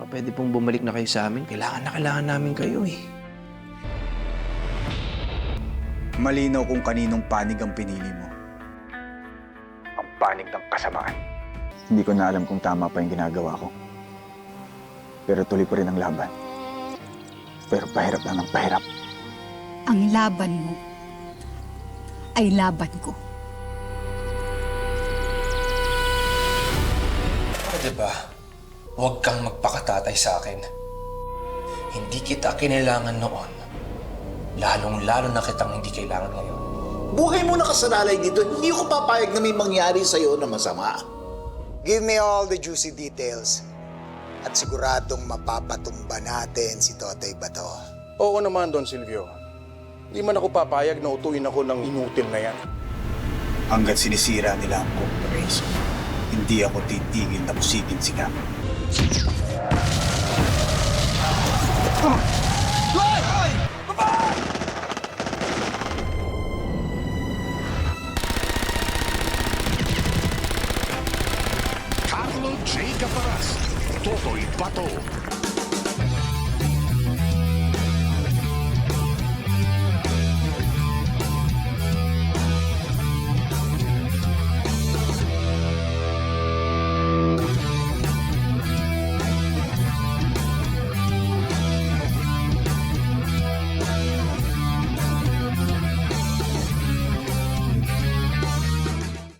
pwede pong bumalik na kayo sa amin. Kailangan na kailangan namin kayo eh. Malinaw kung kaninong panig ang pinili mo. Ang panig ng kasamaan. Hindi ko na alam kung tama pa yung ginagawa ko. Pero tuloy pa rin ang laban. Pero pahirap lang ng pahirap. Ang laban mo ay laban ko. Pwede ba? Huwag kang magpakatatay sa akin. Hindi kita kinailangan noon. Lalong-lalo na kitang hindi kailangan ngayon. Buhay mo nakasalalay dito. Hindi ko papayag na may mangyari sa'yo na masama. Give me all the juicy details. At siguradong mapapatumba natin si Totoy Bato. Oo naman, Don Silvio. Hindi man ako papayag na utuin ako ng inutil na yan. Hanggat sinisira nila ang corporation, hindi ako titigil na pusigin sila. Carlo J. Caparas, Totoy Bato.